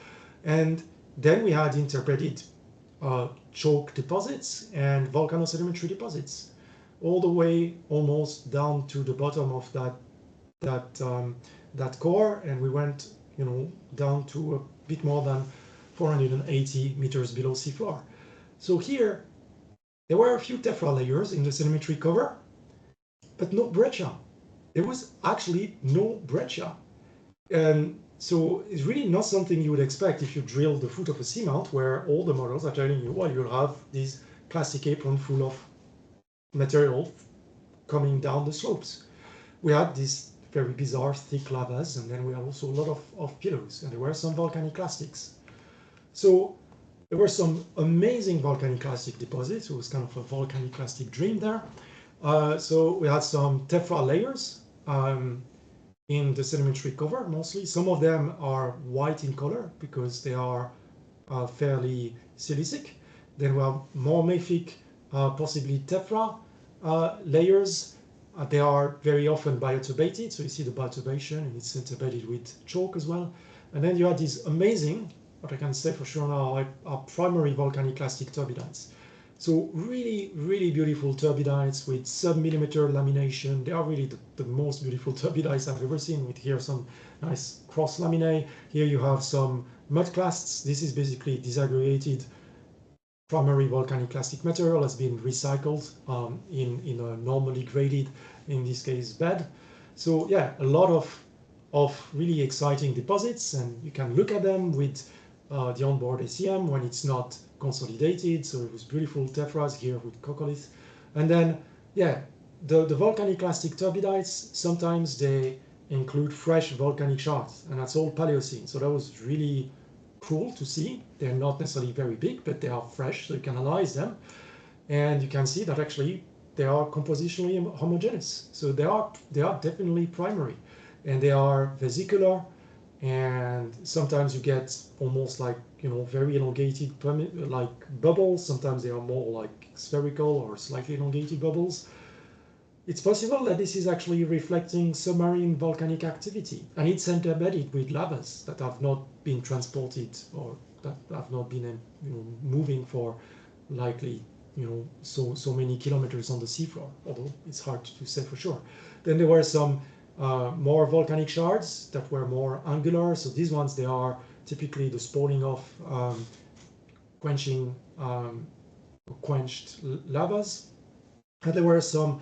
And then we had interpreted chalk deposits and volcanosedimentary deposits, all the way almost down to the bottom of that core, and we went, down to a bit more than 480 meters below seafloor. So here, there were a few tephra layers in the sedimentary cover, but no breccia. There was actually no breccia. And so it's really not something you would expect if you drill the foot of a seamount, where all the models are telling you, well, you'll have this plastic apron full of material coming down the slopes. We had these very bizarre thick lavas, and then we had also a lot of pillows, and there were some volcaniclastics. So there were some amazing volcaniclastic deposits. It was kind of a volcaniclastic dream there. So we had some tephra layers in the sedimentary cover mostly. Some of them are white in color because they are fairly silicic. Then we have more mafic, possibly tephra layers. They are very often bioturbated, so you see the bioturbation, and it's interbedded with chalk as well. And then you have these amazing, what I can say for sure now, are primary volcaniclastic turbidites. So really, really beautiful turbidites with sub-millimeter lamination. They are really the most beautiful turbidites I've ever seen, with here some nice cross laminae. Here you have some mudclasts. This is basically disaggregated primary volcaniclastic material has been recycled in a normally graded, in this case, bed. So yeah, a lot of really exciting deposits, and you can look at them with the onboard ACM when it's not consolidated. So it was beautiful tephras here with coccolith. And then, yeah, the volcaniclastic turbidites, sometimes they include fresh volcanic shards, and that's all Paleocene. So that was really cool to see. They're not necessarily very big, but they are fresh, so you can analyze them. And you can see that actually they are compositionally homogeneous. So they are definitely primary, and they are vesicular, and sometimes you get almost like, very elongated like bubbles. Sometimes they are more like spherical or slightly elongated bubbles. It's possible that this is actually reflecting submarine volcanic activity, and it's embedded with lavas that have not been transported or that have not been moving for likely so many kilometers on the seafloor, although it's hard to say for sure. Then there were some more volcanic shards that were more angular. So these ones, they are typically the spalling of quenched lavas. And there were some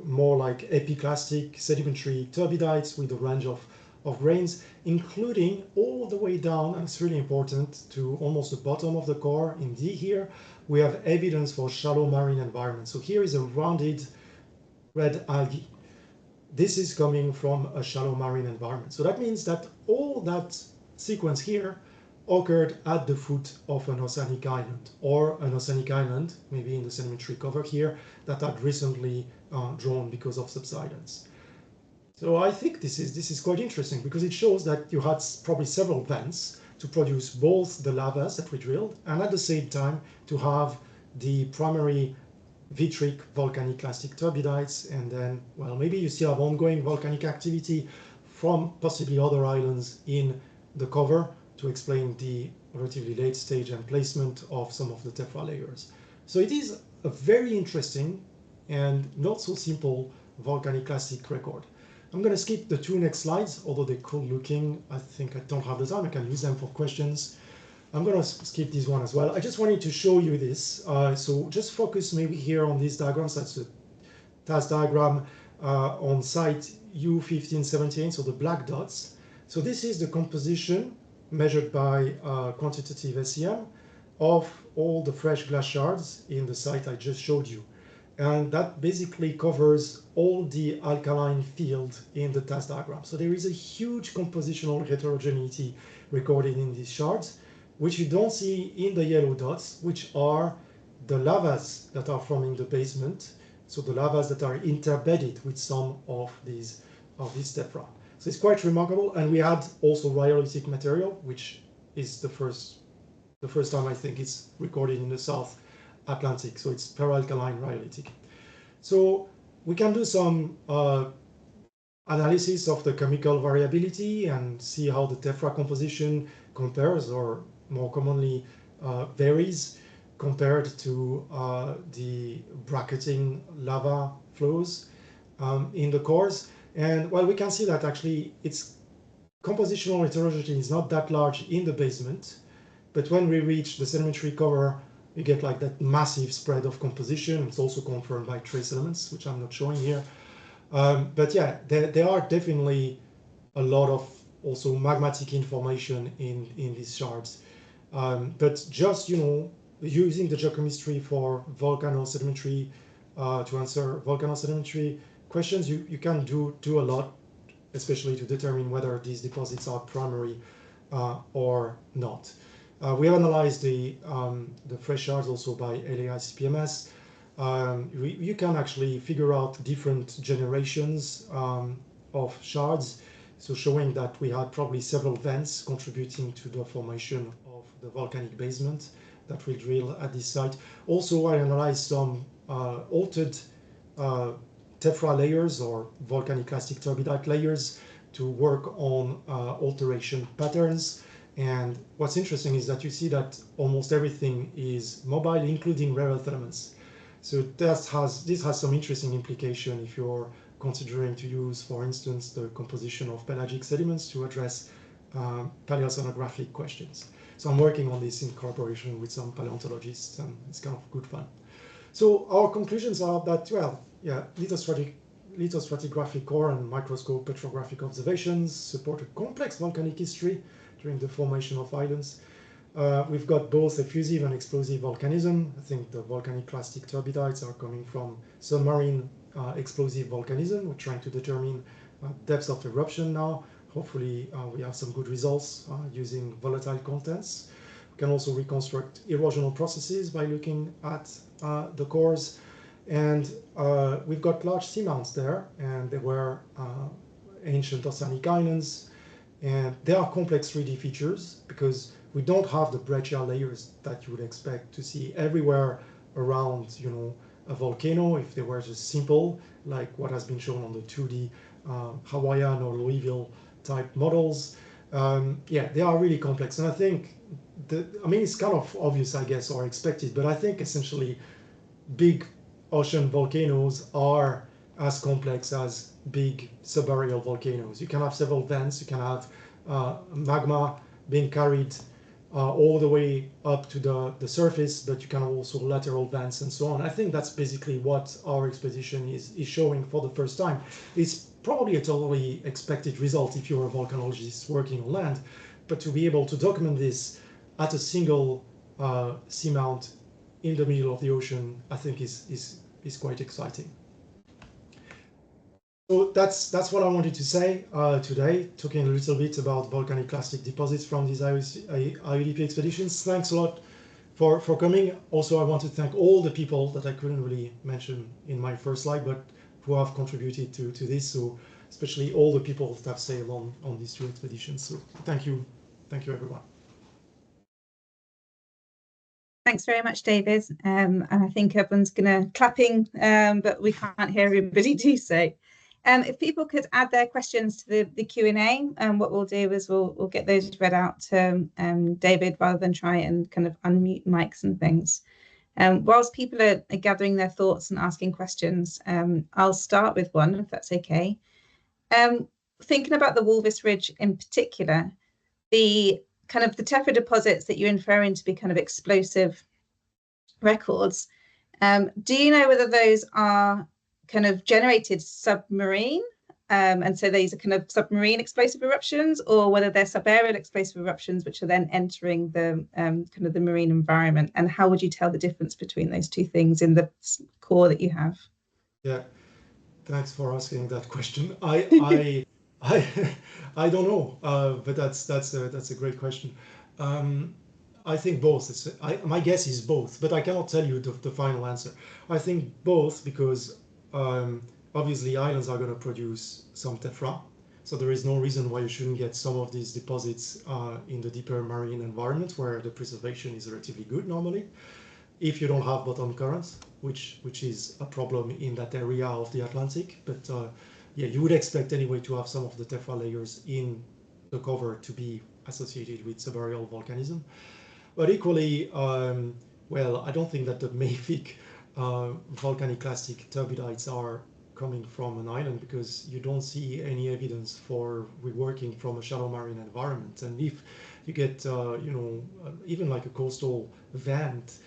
more like epiclastic sedimentary turbidites with a range of grains, including all the way down, and it's really important, to almost the bottom of the core in D here. We have evidence for shallow marine environment. So here is a rounded red algae. This is coming from a shallow marine environment. So that means that all that sequence here occurred at the foot of an oceanic island, or an oceanic island, maybe in the sedimentary cover here, that had recently drawn because of subsidence. So I think this is quite interesting, because it shows that you had probably several vents to produce both the lavas that we drilled, and at the same time to have the primary vitric volcaniclastic turbidites, and then, well, maybe you still have ongoing volcanic activity from possibly other islands in the cover to explain the relatively late stage and placement of some of the tephra layers. So it is a very interesting and not so simple volcaniclastic record. I'm going to skip the two next slides, although they're cool looking. I think I don't have the time. I can use them for questions. I'm going to skip this one as well. I just wanted to show you this. So just focus maybe here on these diagrams. That's the task diagram on site U1578, so the black dots. So this is the composition measured by quantitative SEM of all the fresh glass shards in the site I just showed you. And that basically covers all the alkaline field in the task diagram. So there is a huge compositional heterogeneity recorded in these shards, which you don't see in the yellow dots, which are the lavas that are forming the basement. So the lavas that are interbedded with some of these tephra. So it's quite remarkable. And we had also rhyolitic material, which is the first time I think it's recorded in the South Atlantic. So it's peralkaline rhyolitic. So we can do some analysis of the chemical variability and see how the tephra composition compares, or more commonly varies, compared to the bracketing lava flows in the cores. And well, we can see that actually its compositional heterogeneity is not that large in the basement, but when we reach the sedimentary cover, you get like that massive spread of composition. It's also confirmed by trace elements, which I'm not showing here. But yeah, there are definitely a lot of also magmatic information in these shards. But just, using the geochemistry for volcanosedimentary to answer volcanosedimentary questions, you can do a lot, especially to determine whether these deposits are primary or not. We have analyzed the fresh shards also by LAICPMS. You can actually figure out different generations of shards, so showing that we had probably several vents contributing to the formation of the volcanic basement that we drill at this site. Also, I analyzed some altered tephra layers or volcaniclastic turbidite layers to work on alteration patterns. And what's interesting is that you see that almost everything is mobile, including rare earth elements. So this has some interesting implication if you're considering to use, for instance, the composition of pelagic sediments to address paleoceanographic questions. So I'm working on this in collaboration with some paleontologists, and it's kind of good fun. So our conclusions are that, well, yeah, lithostratigraphic core and microscope petrographic observations support a complex volcanic history during the formation of islands. We've got both effusive and explosive volcanism. I think the volcaniclastic turbidites are coming from submarine explosive volcanism. We're trying to determine depths of eruption now. Hopefully we have some good results using volatile contents. We can also reconstruct erosional processes by looking at the cores. And we've got large seamounts there, and they were ancient oceanic islands. And they are complex 3D features because we don't have the breccia layers that you would expect to see everywhere around, a volcano, if they were just simple, like what has been shown on the 2D Hawaiian or Louisville type models. Yeah, they are really complex. And I think, I mean, it's kind of obvious, I guess, or expected, but I think essentially big ocean volcanoes are as complex as big subaerial volcanoes. You can have several vents, you can have magma being carried all the way up to the surface, but you can also lateral vents and so on. I think that's basically what our expedition is showing for the first time. It's probably a totally expected result if you're a volcanologist working on land, but to be able to document this at a single seamount in the middle of the ocean, I think is quite exciting. So that's what I wanted to say today, talking a little bit about volcaniclastic deposits from these IODP expeditions. Thanks a lot for coming. Also, I want to thank all the people that I couldn't really mention in my first slide, but who have contributed to this. So especially all the people that have sailed on these 2 expeditions. So thank you everyone. Thanks very much, David. And I think everyone's going to clapping, but we can't hear everybody do so. If people could add their questions to the Q&A, what we'll do is we'll get those read out to David rather than try and kind of unmute mics and things. Whilst people are gathering their thoughts and asking questions, I'll start with one, if that's okay. Thinking about the Walvis Ridge in particular, the kind of the tephra deposits that you're inferring to be kind of explosive records, do you know whether those are kind of generated submarine, and so these are kind of submarine explosive eruptions, or whether they're subaerial explosive eruptions which are then entering the kind of the marine environment? And how would you tell the difference between those two things in the core that you have? Yeah, thanks for asking that question. I don't know, but that's a great question. I think both. My guess is both, but I cannot tell you the final answer. I think both because obviously islands are going to produce some tephra, so there is no reason why you shouldn't get some of these deposits in the deeper marine environment where the preservation is relatively good normally, if you don't have bottom currents, which is a problem in that area of the Atlantic. But yeah, you would expect anyway to have some of the tephra layers in the cover to be associated with subaerial volcanism. But equally, well, I don't think that the mafic volcaniclastic turbidites are coming from an island, because you don't see any evidence for reworking from a shallow marine environment. And if you get, you know, even like a coastal vent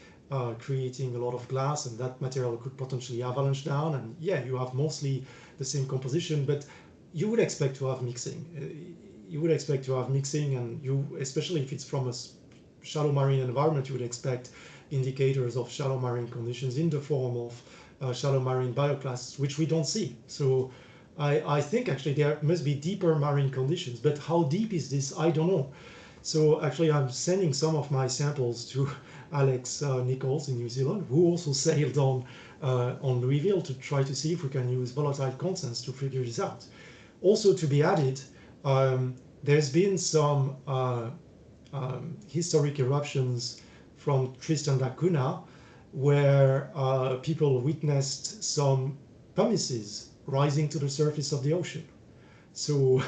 creating a lot of glass, and that material could potentially avalanche down, and yeah, you have mostly the same composition, but you would expect to have mixing. You would expect to have mixing, and you, especially if it's from a shallow marine environment, you would expect indicators of shallow marine conditions in the form of shallow marine bioclasts, which we don't see. So I think actually there must be deeper marine conditions, but how deep is this? I don't know. So actually I'm sending some of my samples to Alex Nichols in New Zealand, who also sailed on Louisville, to try to see if we can use volatile constants to figure this out. Also to be added, there's been some historic eruptions from Tristan da Cunha, where people witnessed some pumices rising to the surface of the ocean. So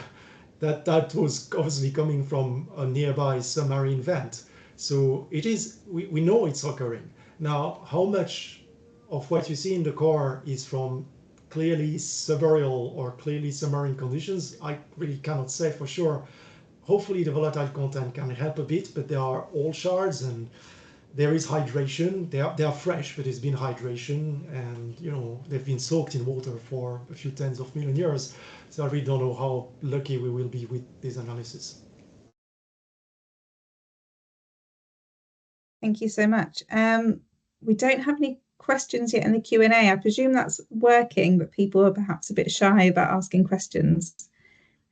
that was obviously coming from a nearby submarine vent. So it is, we know it's occurring. Now, how much of what you see in the core is from clearly subaerial or clearly submarine conditions, I really cannot say for sure. Hopefully the volatile content can help a bit, but they are all shards, and there is hydration. They are fresh, but there's been hydration, and you know, they've been soaked in water for a few tens of million years. So I really don't know how lucky we will be with this analysis. Thank you so much. We don't have any questions yet in the Q&A. I presume that's working, but people are perhaps a bit shy about asking questions.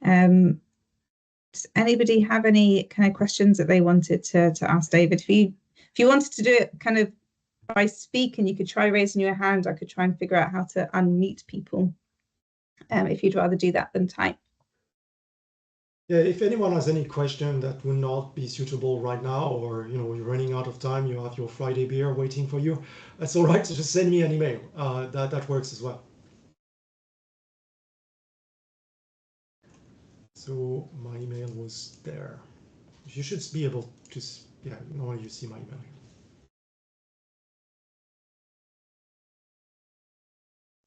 Does anybody have any kind of questions that they wanted to ask David? If you wanted to do it kind of by speaking, you could try raising your hand. I could try and figure out how to unmute people if you'd rather do that than type. Yeah, if anyone has any question that would not be suitable right now, or you're running out of time, you have your Friday beer waiting for you, that's all right. So just send me an email. That works as well. So my email was there. You should be able to, yeah, normally you see my email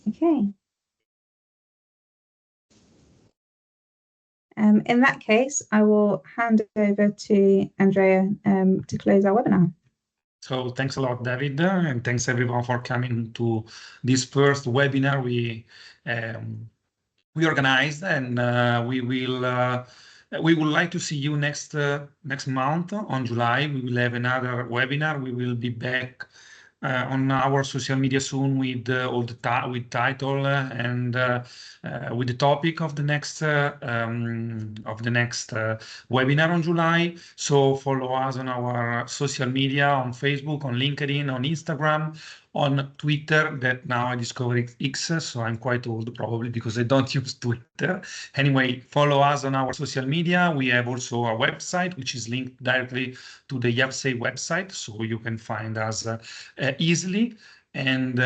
here. Okay. In that case, I will hand it over to Andrea to close our webinar. So thanks a lot, David, and thanks everyone for coming to this first webinar we organized, and we would like to see you next month on July. We will have another webinar. We will be back on our social media soon with all the with title and with the topic of the next webinar on July. So follow us on our social media, on Facebook, on LinkedIn, on Instagram, on Twitter, that now I discovered X, so I'm quite old probably because I don't use Twitter. Anyway, follow us on our social media. We have also a website, which is linked directly to the YAPSE website, so you can find us easily. And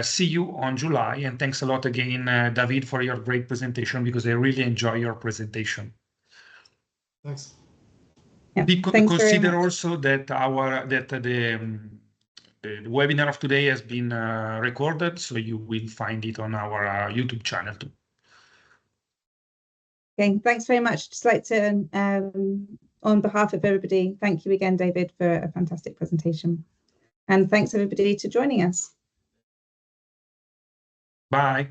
see you on July. And thanks a lot again, David, for your great presentation, because I really enjoy your presentation. Thanks. Yeah, consider also that the webinar of today has been recorded, so you will find it on our YouTube channel too. Okay, thanks very much. Just like to, on behalf of everybody, thank you again, David, for a fantastic presentation. And thanks everybody to joining us. Bye.